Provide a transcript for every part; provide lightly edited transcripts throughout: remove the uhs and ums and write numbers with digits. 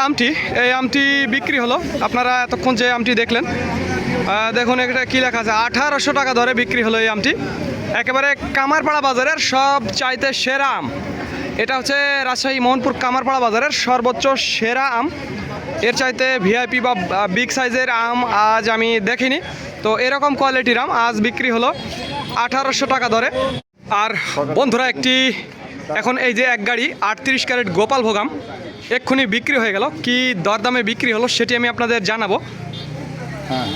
আমটি, এই আমটি বিক্রি হলো। আপনারা এতক্ষণ যে আমটি দেখলেন, দেখুন এটা কী লেখা আছে, 1800 টাকা দরে বিক্রি হলো এই আমটি। একেবারে কামারপাড়া বাজারের সব চাইতে সেরা আম। এটা হচ্ছে রাজশাহী মোহনপুর কামারপাড়া বাজারের সর্বোচ্চ সেরা আম। এর চাইতে ভিআইপি বা বিগ সাইজের আম আজ আমি দেখিনি। তো এরকম কোয়ালিটির আম আজ বিক্রি হলো 1800 টাকা দরে। আর বন্ধুরা এখন এই যে এক গাড়ি 38 ক্যারেট গোপালভোগ আম এক্ষুনি বিক্রি হয়ে গেল। কি দরদামে বিক্রি হলো সেটি আমি আপনাদের জানাবো। হ্যাঁ,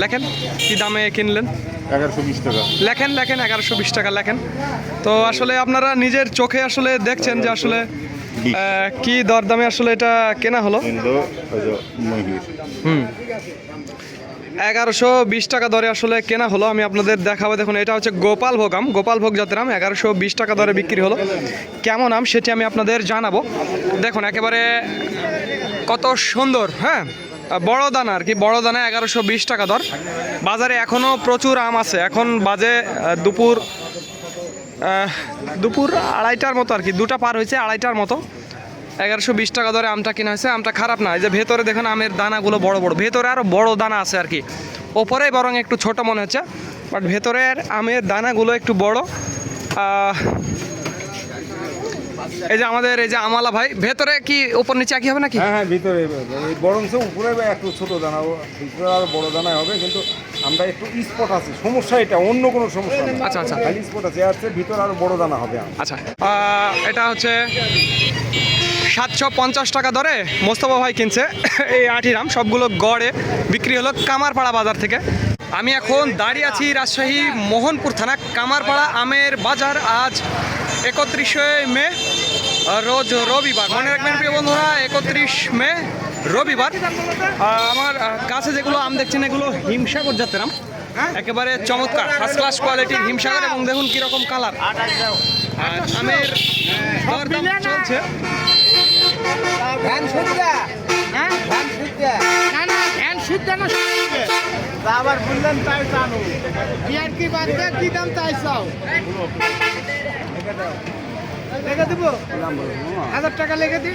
লেখেন কি দামে কিনলেন। 1120 টাকা লেখেন 1120 টাকা লেখেন। তো আসলে আপনারা নিজের চোখে আসলে দেখছেন যে আসলে কি দরদামে আসলে এটা কেনা হলো। 1120 টাকা দরে আসলে কেনা হলো। আমি আপনাদের দেখাবো। দেখুন এটা হচ্ছে গোপালভোগ আম, গোপালভোগ জাতের আম 1120 টাকা দরে বিক্রি হলো। কেমন আম সেটি আমি আপনাদের জানাবো। দেখুন একেবারে কত সুন্দর, হ্যাঁ বড় দানা আর কি, বড় দানা 1120 টাকা দর। বাজারে এখনও প্রচুর আম আছে। এখন বাজে দুপুর 2:30টার মতো আর কি, 2টা পার হয়েছে, 2:30টার মতো। 1120 টাকা দরে আমটা কেনা হয়েছে। আমটা খারাপ না। এই যে ভেতরে দেখুন আমের দানাগুলো বড় বড়, ভেতরে আরও বড় দানা আছে আর কি। ওপরেই বরং একটু ছোট মনে হচ্ছে, বাট ভেতরের আমের দানাগুলো একটু বড়। এই যে আমাদের এই যে আমালা ভাই, ভেতরে কি উপর নিচে একই হবে নাকি? হ্যাঁ, ভিতরে বরং উপরে একটু ছোট দানা, ভিতরে আর বড় দানায় হবে, কিন্তু আমরা একটু স্পট আছে, সমস্যা এটা, অন্য কোনো সমস্যা নেই। আচ্ছা আচ্ছা, খালি স্পট আছে, আছে ভিতরে আরো বড় দানা হবে। আচ্ছা, এটা হচ্ছে 750 টাকা দরে মোস্তফা ভাই কিনছে এই আটির আম। সবগুলো গড়ে বিক্রি হলো কামারপাড়া বাজার থেকে। আমি এখন দাঁড়িয়ে আছি রাজশাহী মোহনপুর থানা কামারপাড়া আমের বাজার। আজ 31শে মে, রোজ রবিবার। মনে রাখবেন প্রিয় বন্ধুরা, 31 মে রবিবার। আমার কাছে যেগুলো আম দেখছেন এগুলো হিমসাগর জাতের আম, একেবারে চমৎকার ফার্স্ট ক্লাস কোয়ালিটির হিমসাগর। এবং দেখুন কীরকম কালার। আমের দরদাম চলছে। আবার বললেন তাই জানো বিয়ার কি বাদে কি দাম চাইছাও? লেগে দিব 1000 টাকা লেগে দি।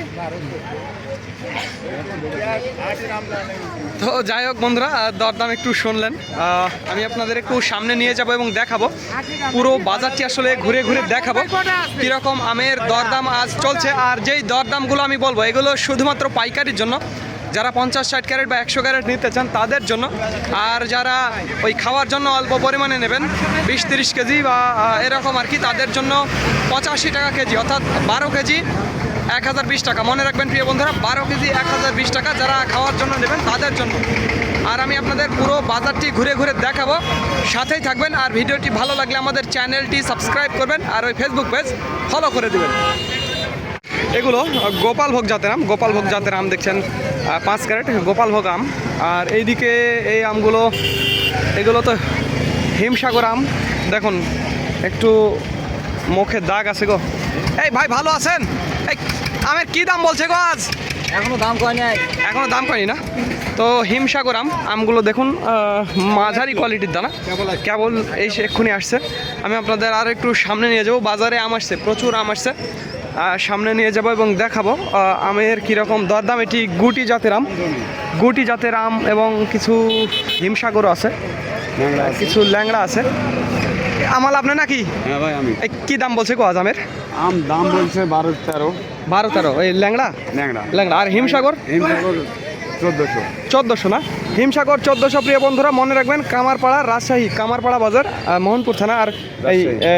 তো যাই হোক বন্ধুরা, দরদাম একটু শুনলেন। আমি আপনাদের একটু সামনে নিয়ে যাব এবং দেখাবো পুরো বাজারটি, আসলে ঘুরে ঘুরে দেখাবো কীরকম আমের দরদাম আজ চলছে। আর যেই দরদামগুলো আমি বলবো এগুলো শুধুমাত্র পাইকারির জন্য, যারা 50-60 ক্যারেট বা 100 ক্যারেট নিতে চান তাদের জন্য। আর যারা ওই খাওয়ার জন্য অল্প পরিমাণে নেবেন 20-30 কেজি বা এরকম আর কি, তাদের জন্য 85 টাকা কেজি, অর্থাৎ 12 কেজি 1020 টাকা। মনে রাখবেন প্রিয় বন্ধুরা, 12 কেজি 1020 টাকা যারা খাওয়ার জন্য নেবেন তাদের জন্য। আর আমি আপনাদের পুরো বাজারটি ঘুরে ঘুরে দেখাবো, সাথেই থাকবেন। আর ভিডিওটি ভালো লাগলে আমাদের চ্যানেলটি সাবস্ক্রাইব করবেন আর ওই ফেসবুক পেজ ফলো করে দেবেন। এগুলো গোপালভোগ জাতের আম, গোপালভোগ জাতের আম দেখছেন 5 ক্যারেট গোপালভোগ আম। আর এইদিকে এই আমগুলো, এগুলো তো হিমসাগর আম। দেখুন একটু মুখে দাগ আছে গো। এই ভাই ভালো আছেন? এই আমের কি দাম বলছে গো আজ? এখনো দাম কয় নাই, এখনো দাম কয়নি না। তো হিমসাগর আমগুলো দেখুন মাঝারি কোয়ালিটির দানা, কেবল এই এক্ষুনি আসছে। আমি আপনাদের আর একটু সামনে নিয়ে যাবো। বাজারে আম আসছে, প্রচুর আম আসছে। সামনে নিয়ে যাব এবং দেখাবো আমের কীরকম দরদাম। এটি গুটি জাতের আম, গুটি জাতের আম এবং কিছু হিমসাগরও আছে, কিছু ল্যাংড়া আছে। আমাল আপনি নাকি? হ্যাঁ ভাই, আমি। কি দাম বলছে গো আজ আমের? আম দাম বলছে 12-13। এই ল্যাংড়া ল্যাংড়া। আর হিমসাগর 1400 না? হিমসাগর 1400। প্রিয় বন্ধুরা মনে রাখবেন, কামারপাড়া রাজশাহী কামারপাড়া বাজার মোহনপুর থানা। আর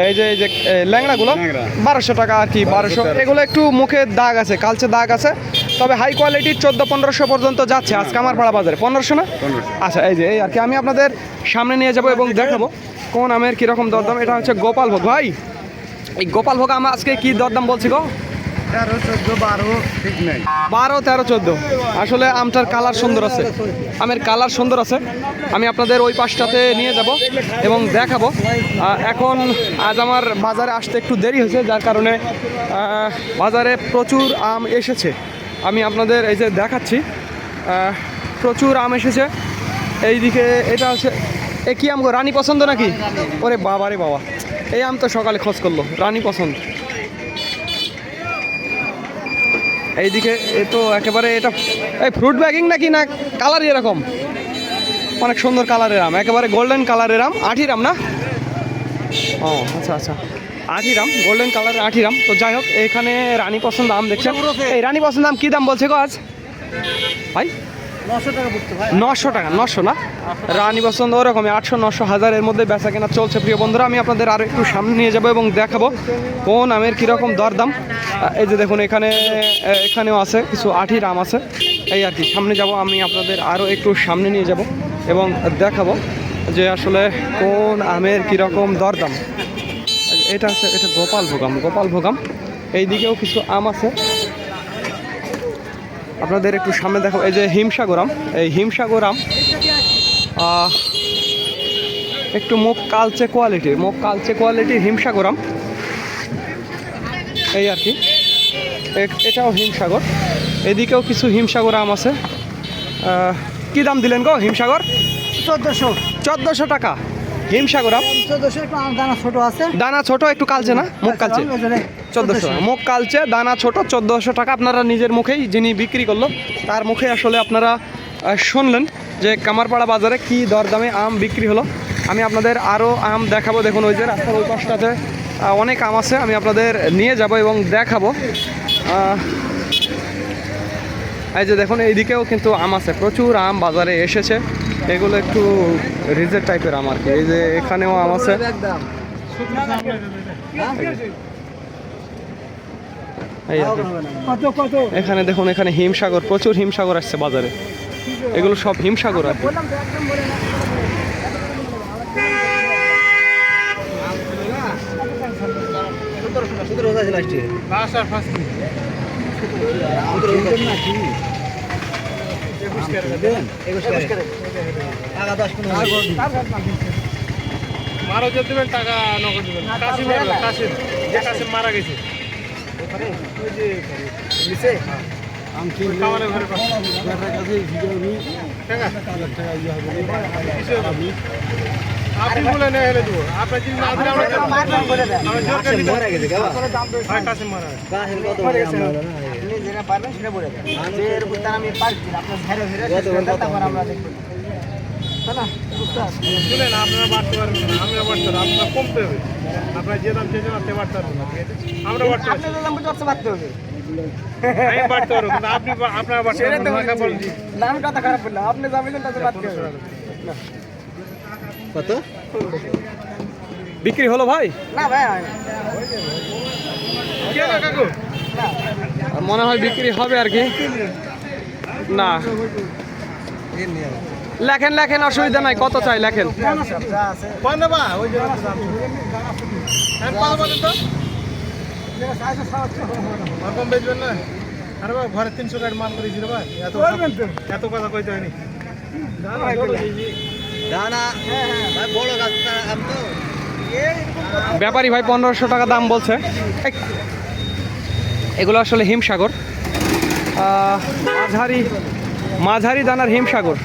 এই যে ল্যাংড়াগুলো 1200 টাকা আর কি, 1200। এগুলো একটু মুখে দাগ আছে, কালচে দাগ আছে, তবে হাই কোয়ালিটির 1400-1500 পর্যন্ত যাচ্ছে আজ কামারপাড়া বাজারে। 1500 না? আচ্ছা, এই যে এই আর কি। আমি আপনাদের সামনে নিয়ে যাব এবং দেখাবো কোন আমের কীরকম দরদাম। এটা হচ্ছে গোপালভোগ। ভাই এই গোপালভোগ আম আজকে কি দরদাম বলছি গো? 13, 14, 12 ঠিক নেই। 12, 13, 14। আসলে আমটার কালার সুন্দর আছে, আমের কালার সুন্দর আছে। আমি আপনাদের ওই পাশটাতে নিয়ে যাব এবং দেখাবো। এখন আজ আমার বাজারে আসতে একটু দেরি হয়েছে, যার কারণে বাজারে প্রচুর আম এসেছে। আমি আপনাদের এই যে দেখাচ্ছি, প্রচুর আম এসেছে এইদিকে। এটা হচ্ছে কি আম গো? রানী পছন্দ নাকি? ওরে বাবা রে বাবা, এই আম তো সকালে খোঁজ করলো, রানী পছন্দ। এইদিকে এ তো একেবারে এটা এই ফ্রুট ব্যাগিং নাকি না কালারই এরকম অনেক সুন্দর কালারের আম একেবারে গোল্ডেন কালারের আম আঠিরাম না ও আচ্ছা আচ্ছা আঠিরাম গোল্ডেন কালারের আঠিরাম তো যাই হোক এখানে রানী পছন্দ আম দেখছেন এই রানী পছন্দ আম কী দাম বলছে গো আজ ভাই 900 টাকা 900 না রানী পছন্দ ওরকমই 800 900 1000 মধ্যে বেচা কেনা চলছে প্রিয় বন্ধুরা আমি আপনাদের আরও একটু সামনে নিয়ে যাবো এবং দেখাবো কোন আমের কীরকম দরদাম এই যে দেখুন এখানেও আছে কিছু আঠির আম আছে এই আর কি সামনে যাব আমি আপনাদের আরও একটু সামনে নিয়ে যাব এবং দেখাবো যে আসলে কোন আমের কীরকম দরদাম এটা আছে এটা গোপাল ভোগাম এই দিকেও কিছু আম আছে আপনাদের একটু সামনে দেখো এই যে হিমসাগর আম একটু মুখ কালচে কোয়ালিটির হিমসাগর আম এই আর কি এটাও হিমসাগর এদিকেও কিছু হিমসাগর আম আছে কি দাম দিলেন গো হিমসাগর 1400 টাকা হিমসাগর আম 1400 একটু দানা ছোট আছে দানা ছোট একটু কালচে না মুখ কালচে 1400 মুখ কালচে দানা ছোট 1400 টাকা আপনারা নিজের মুখেই যিনি বিক্রি করলো তার মুখে আসলে আপনারা শুনলেন যে কামারপাড়া বাজারে কি দরদামে আম বিক্রি হলো আমি আপনাদের আরও আম দেখাবো দেখুন ওই যে রাস্তার ওই পাশটাতে অনেক আম আছে আমি আপনাদের নিয়ে যাব এবং দেখাবো এই যে দেখুন এইদিকেও কিন্তু আম আছে প্রচুর আম বাজারে এসেছে এগুলো একটু রিজেক্ট টাইপের আম আর কি এই যে এখানেও আম আছে এখানে দেখুন এখানে হিমসাগর প্রচুর হিমসাগর আসছে বাজারে এগুলো সব হিমসাগর আর কি মারা দেবেন টাকা নগদ দেবেন কাশিম মারা গেছে আপনি বলে নেই হেলে দেবো আপনার যদি না দিলে শুনেন আপনারা বাড়তে পারবেন না আমরা বাড়তে পারবো আপনার কমতে হবে আপনার যে দাম চেয়েছেন আপনি বাড়তে পারবেন না আমরা বাড়তে পারবো আমি বাড়তে পারবো কিন্তু আপনি আপনারা বাড়তে পারবেন না আমি কথা খারাপ বললাম আপনি যাবেন তাতে বাড়তে হবে কত বিক্রি হলো ভাই না ভাই কে না কাকু মনে হয় বিক্রি হবে আর কি না লেখেন অসুবিধা নাই কত চাই লেখেন বেচবেন না আরে ভাই ঘরে 300 টাকার মাল করেছি রে ভাই এত কথা কইতে হয়নি ব্যাপারী ভাই 1500 টাকা দাম বলছে এগুলো আসলে হিমসাগর মাঝারি দানার হিমসাগর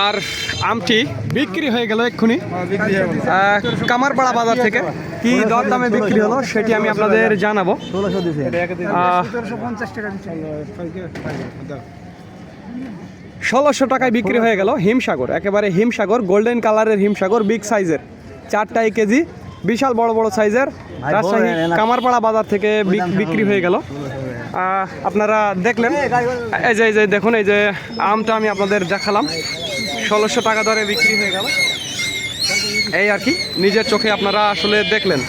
আর আমটি বিক্রি হয়ে গেল এক্ষুনি কামারপাড়া বাজার থেকে কি দর দামে বিক্রি হলো সেটি আমি আপনাদের জানাবো 1600 টাকায় বিক্রি হয়ে গেল হিমসাগর একেবারে হিমসাগর গোল্ডেন কালারের হিমসাগর বিগ সাইজের 4 কেজি বিশাল বড় সাইজের রাজশাহী কামারপাড়া বাজার থেকে বিক্রি হয়ে গেল আপনারা দেখলেন এই যে দেখুন এই যে আমটা আমি আপনাদের দেখালাম 1600 টাকা দরে বিক্রি হয়ে গেল এই আর কি নিজের চোখে আপনারা আসলে দেখলেন